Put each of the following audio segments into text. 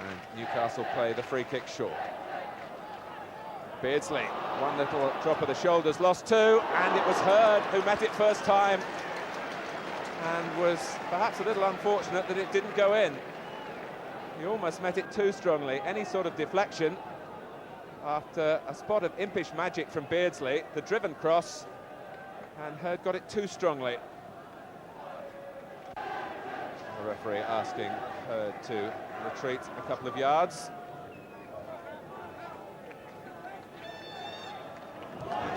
And Newcastle play the free kick short. Beardsley, one little drop of the shoulders, lost two, and it was Hurd who met it first time, and was perhaps a little unfortunate that it didn't go in. He almost met it too strongly. Any sort of deflection after a spot of impish magic from Beardsley, the driven cross, and Hurd got it too strongly. The referee asking Hurd to retreat a couple of yards.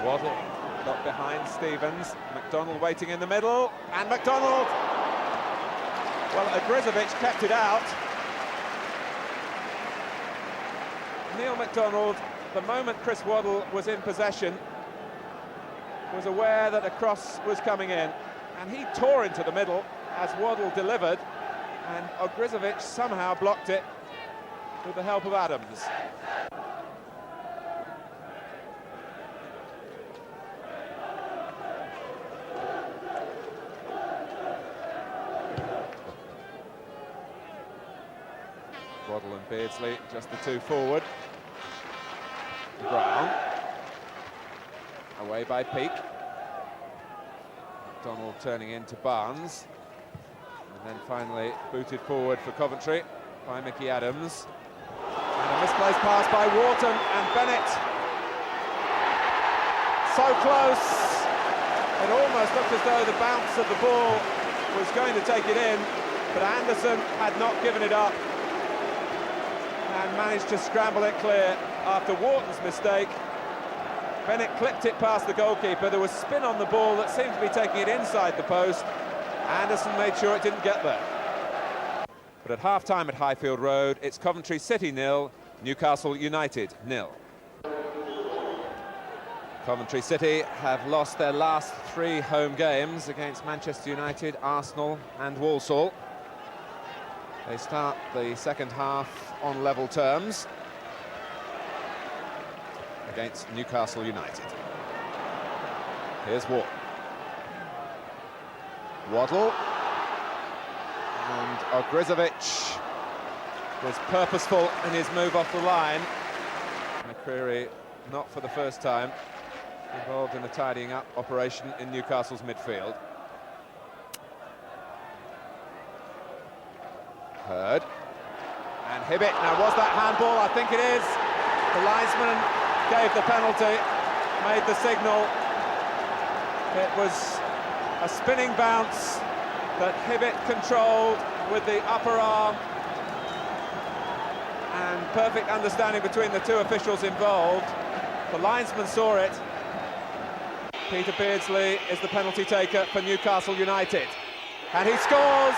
Waddle got behind Stevens. McDonald waiting in the middle, and McDonald, well, Ogrizovic kept it out. Neil McDonald, the moment Chris Waddle was in possession, was aware that a cross was coming in, and he tore into the middle as Waddle delivered, and Ogrizovic somehow blocked it with the help of Adams. Waddle and Beardsley, just the two forward. Brown, away by Peake. Donald turning into Barnes. And then finally booted forward for Coventry by Mickey Adams. And a misplaced pass by Wharton, and Bennett. So close. It almost looked as though the bounce of the ball was going to take it in, but Anderson had not given it up and managed to scramble it clear after Wharton's mistake. Bennett clipped it past the goalkeeper. There was spin on the ball that seemed to be taking it inside the post. Anderson made sure it didn't get there. But at half-time at Highfield Road, it's Coventry City 0, Newcastle United 0. Coventry City have lost their last 3 home games against Manchester United, Arsenal and Walsall. They start the second half on level terms against Newcastle United. Here's Wharton. Waddle. And Ogrizovic was purposeful in his move off the line. McCreary, not for the first time, involved in a tidying up operation in Newcastle's midfield. Hurd. And Hibbett. Now, was that handball? I think it is. The linesman gave the penalty, made the signal. It was a spinning bounce that Hibbett controlled with the upper arm, and perfect understanding between the two officials involved. The linesman saw it. Peter Beardsley is the penalty taker for Newcastle United, and he scores.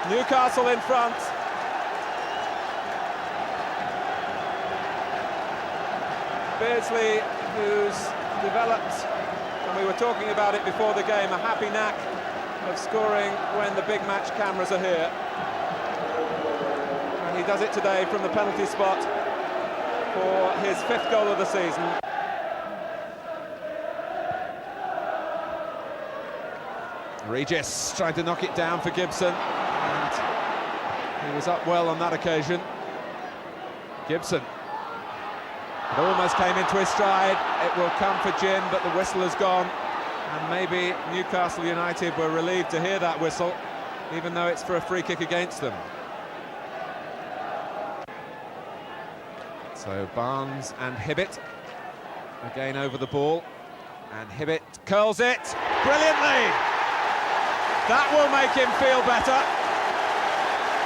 Newcastle in front. Beardsley, who's developed, and we were talking about it before the game, a happy knack of scoring when the big match cameras are here. And he does it today from the penalty spot for his 5th goal of the season. Regis tried to knock it down for Gibson, and he was up well on that occasion. Gibson. It almost came into his stride. It will come for Jim, but the whistle has gone, and maybe Newcastle United were relieved to hear that whistle, even though it's for a free kick against them. So Barnes and Hibbett again over the ball, and Hibbett curls it brilliantly. That will make him feel better.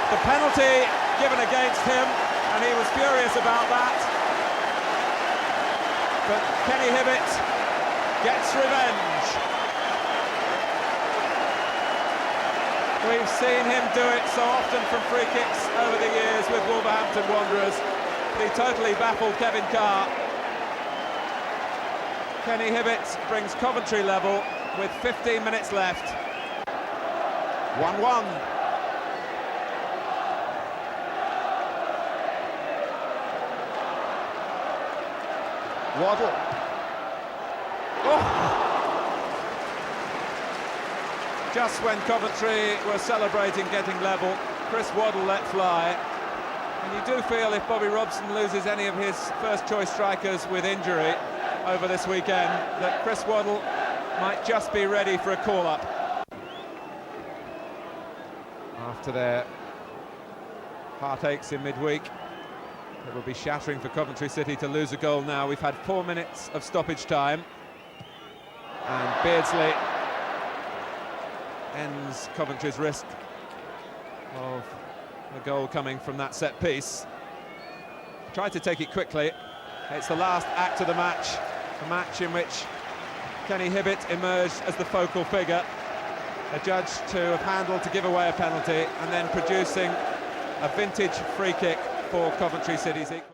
The penalty given against him, and he was furious about that. But Kenny Hibbett gets revenge. We've seen him do it so often from free kicks over the years with Wolverhampton Wanderers. He totally baffled Kevin Carr. Kenny Hibbett brings Coventry level with 15 minutes left. 1-1. Waddle. Oh. Just when Coventry were celebrating getting level, Chris Waddle let fly. And you do feel if Bobby Robson loses any of his first-choice strikers with injury over this weekend, that Chris Waddle might just be ready for a call-up. After their heartaches in midweek, it will be shattering for Coventry City to lose a goal now. We've had 4 minutes of stoppage time, and Beardsley ends Coventry's risk of the goal coming from that set piece. Tried to take it quickly. It's the last act of the match, a match in which Kenny Hibbett emerged as the focal figure, a judge to have handled to give away a penalty, and then producing a vintage free kick for Coventry City's equal.